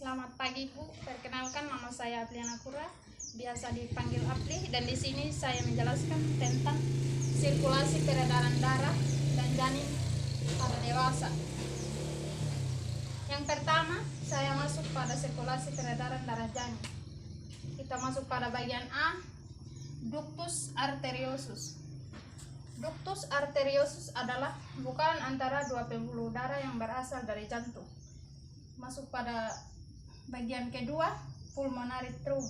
Selamat pagi Bu, perkenalkan nama saya Apliana Kura, biasa dipanggil Apli, dan di sini saya menjelaskan tentang sirkulasi peredaran darah dan janin pada dewasa. Yang pertama, saya masuk pada sirkulasi peredaran darah janin. Kita masuk pada bagian A, ductus arteriosus. Ductus arteriosus adalah bukaan antara dua pembuluh darah yang berasal dari jantung. Masuk pada bagian kedua, pulmonary trunk.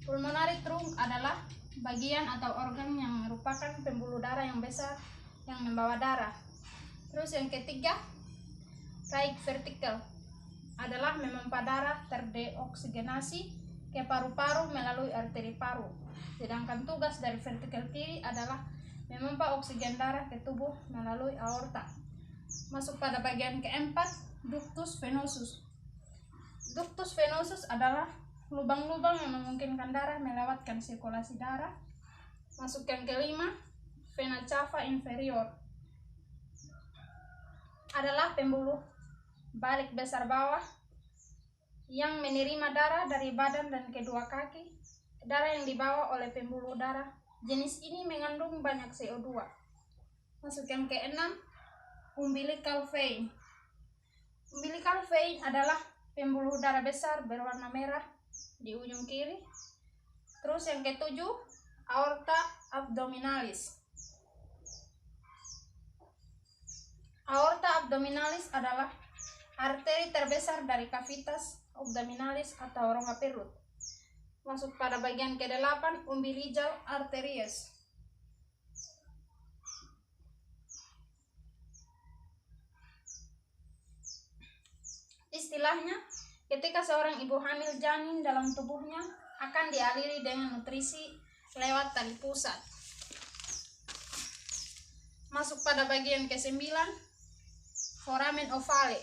Pulmonary trunk adalah bagian atau organ yang merupakan pembuluh darah yang besar yang membawa darah. Terus yang ketiga, right ventricle adalah memompa darah terdeoksigenasi ke paru-paru melalui arteri paru. Sedangkan tugas dari ventricle kiri adalah memompa oksigen darah ke tubuh melalui aorta. Masuk pada bagian keempat, ductus venosus. Ductus venosus adalah lubang-lubang yang memungkinkan darah melewatkan sirkulasi darah. Masuk yang kelima, vena cava inferior adalah pembuluh balik besar bawah yang menerima darah dari badan dan kedua kaki. Darah yang dibawa oleh pembuluh darah jenis ini mengandung banyak CO2. Masuk yang keenam, umbilical vein. Umbilical vein adalah pembuluh darah besar berwarna merah di ujung kiri. Terus yang ketujuh, aorta abdominalis. Aorta abdominalis adalah arteri terbesar dari cavitas abdominalis atau rongga perut. Masuk pada bagian ke-8, umbilical arteries. Istilahnya, ketika seorang ibu hamil janin dalam tubuhnya akan dialiri dengan nutrisi lewat tali pusat. Masuk pada bagian ke-9, foramen ovale.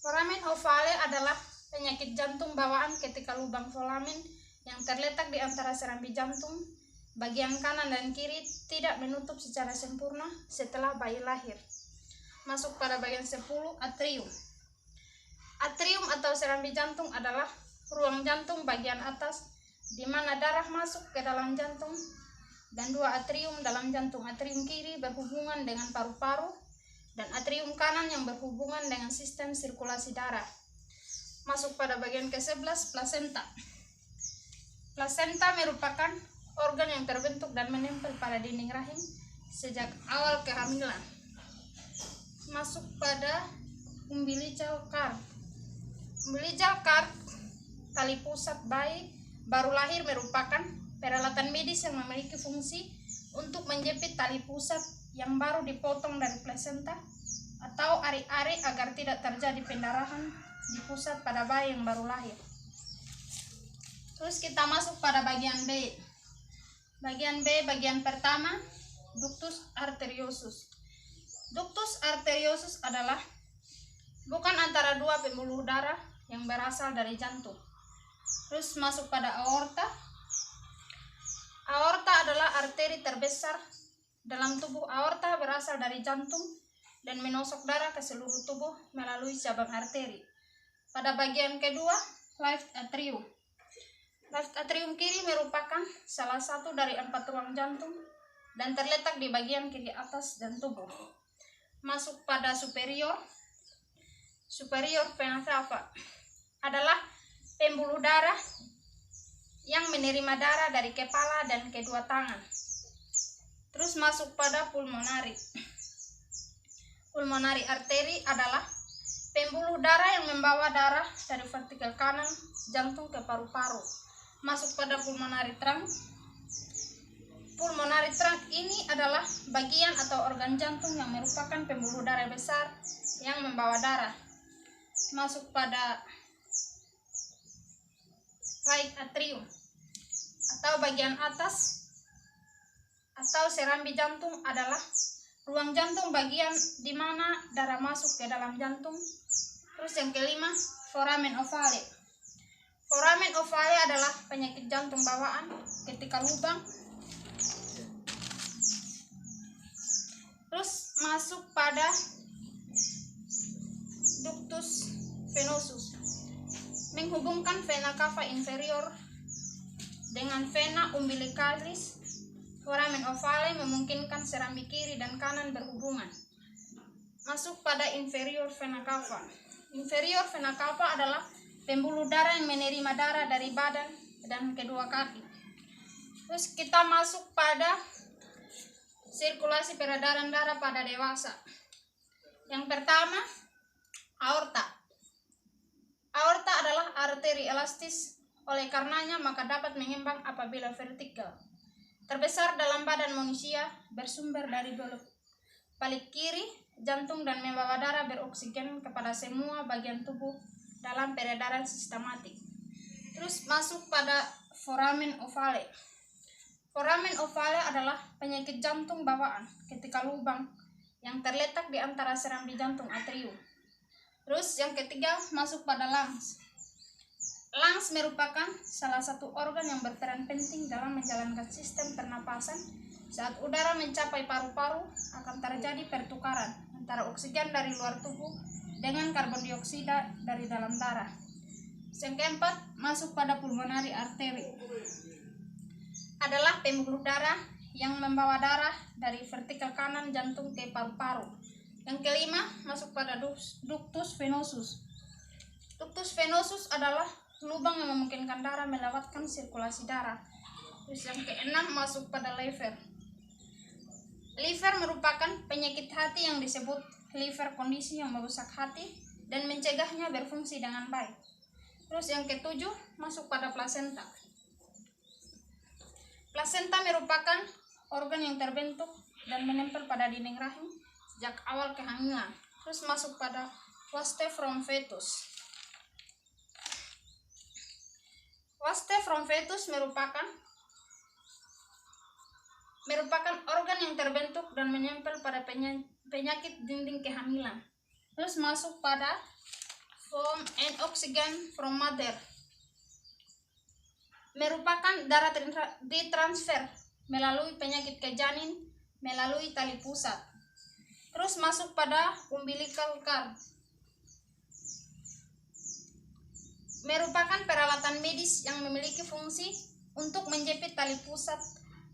Foramen ovale adalah penyakit jantung bawaan ketika lubang foramen yang terletak di antara serambi jantung bagian kanan dan kiri tidak menutup secara sempurna setelah bayi lahir. Masuk pada bagian 10, atrium. Atrium atau serambi jantung adalah ruang jantung bagian atas di mana darah masuk ke dalam jantung, dan dua atrium dalam jantung. Atrium kiri berhubungan dengan paru-paru dan atrium kanan yang berhubungan dengan sistem sirkulasi darah. Masuk pada bagian ke-11, plasenta. Plasenta merupakan organ yang terbentuk dan menempel pada dinding rahim sejak awal kehamilan. Masuk pada umbilical cord. Umbilical cord, tali pusat bayi baru lahir, merupakan peralatan medis yang memiliki fungsi untuk menjepit tali pusat yang baru dipotong dari plasenta atau ari-ari agar tidak terjadi pendarahan di pusat pada bayi yang baru lahir. Terus kita masuk pada bagian B. Bagian B, bagian pertama, ductus arteriosus. Ductus arteriosus adalah bukan antara dua pembuluh darah yang berasal dari jantung. Terus masuk pada aorta. Aorta adalah arteri terbesar dalam tubuh. Aorta berasal dari jantung dan menosok darah ke seluruh tubuh melalui cabang arteri. Pada bagian kedua, left atrium. Left atrium kiri merupakan salah satu dari 4 ruang jantung dan terletak di bagian kiri atas dan tubuh. Masuk pada superior. Superior vena cava adalah pembuluh darah yang menerima darah dari kepala dan kedua tangan. Terus masuk pada pulmonary. Pulmonary artery adalah pembuluh darah yang membawa darah dari vertikal kanan jantung ke paru-paru. Masuk pada pulmonary trunk. Pulmonary trunk ini adalah bagian atau organ jantung yang merupakan pembuluh darah besar yang membawa darah. Masuk pada right atrium atau bagian atas atau serambi jantung adalah ruang jantung bagian di mana darah masuk ke dalam jantung. Terus yang kelima, foramen ovale. Foramen ovale adalah penyakit jantung bawaan ketika lubang. Terus masuk pada ductus venosus, menghubungkan vena cava inferior dengan vena umbilicalis. Foramen ovale memungkinkan serambi kiri dan kanan berhubungan. Masuk pada inferior vena cava. Inferior vena cava adalah pembuluh darah yang menerima darah dari badan dan kedua kaki. Terus kita masuk pada sirkulasi peredaran darah pada dewasa. Yang pertama, aorta. Aorta adalah arteri elastis, oleh karenanya maka dapat mengembang apabila vertikal. Terbesar dalam badan manusia, bersumber dari balik kiri, jantung, dan membawa darah beroksigen kepada semua bagian tubuh dalam peredaran sistematik. Terus masuk pada foramen ovale. Foramen ovale adalah penyakit jantung bawaan ketika lubang yang terletak di antara serambi jantung atrium. Terus yang ketiga masuk pada lungs. Lungs merupakan salah satu organ yang berperan penting dalam menjalankan sistem pernapasan. Saat udara mencapai paru-paru, akan terjadi pertukaran antara oksigen dari luar tubuh dengan karbon dioksida dari dalam darah. Yang keempat, masuk pada pulmonary artery. Adalah pembuluh darah yang membawa darah dari vertikal kanan jantung ke paru-paru. Yang kelima, masuk pada ductus venosus. Ductus venosus adalah lubang yang memungkinkan darah melewatkan sirkulasi darah. Terus yang keenam masuk pada liver. Liver merupakan penyakit hati yang disebut liver kondisi yang merusak hati dan mencegahnya berfungsi dengan baik. Terus yang ketujuh masuk pada plasenta. Plasenta merupakan organ yang terbentuk dan menempel pada dinding rahim sejak awal kehamilan. Terus masuk pada waste from fetus. Waste from fetus merupakan organ yang terbentuk dan menempel pada penyakit dinding kehamilan. Terus masuk pada foam and oxygen from mother. Merupakan darah ditransfer melalui penyakit ke janin melalui tali pusat. Terus masuk pada umbilical cord. Merupakan peralatan medis yang memiliki fungsi untuk menjepit tali pusat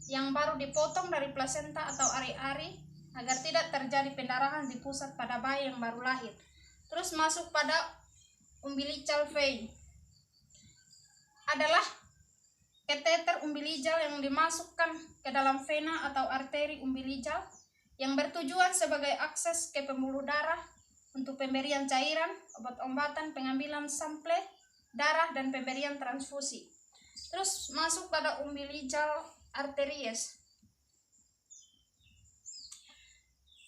yang baru dipotong dari plasenta atau ari-ari agar tidak terjadi pendarahan di pusat pada bayi yang baru lahir. Terus masuk pada umbilical vein. Adalah kateter umbilical yang dimasukkan ke dalam vena atau arteri umbilical yang bertujuan sebagai akses ke pembuluh darah untuk pemberian cairan, obat-obatan, pengambilan sampel darah, dan pemberian transfusi. Terus masuk pada umbilical arteries.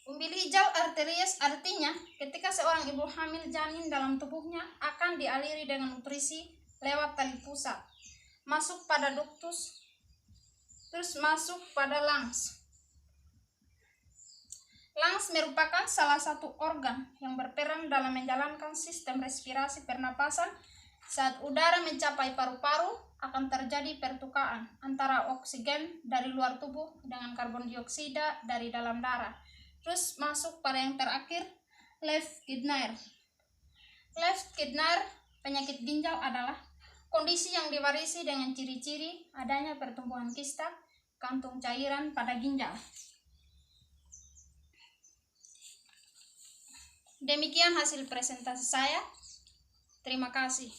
Umbilical arteries artinya ketika seorang ibu hamil janin dalam tubuhnya akan dialiri dengan nutrisi lewat tali pusat. Masuk pada ductus. Terus masuk pada lungs. Lungs merupakan salah satu organ yang berperan dalam menjalankan sistem respirasi pernapasan. Saat udara mencapai paru-paru, akan terjadi pertukaran antara oksigen dari luar tubuh dengan karbon dioksida dari dalam darah. Terus masuk pada yang terakhir, left kidney. Left kidney, penyakit ginjal adalah kondisi yang diwarisi dengan ciri-ciri adanya pertumbuhan kista, kantung cairan pada ginjal. Demikian hasil presentasi saya. Terima kasih.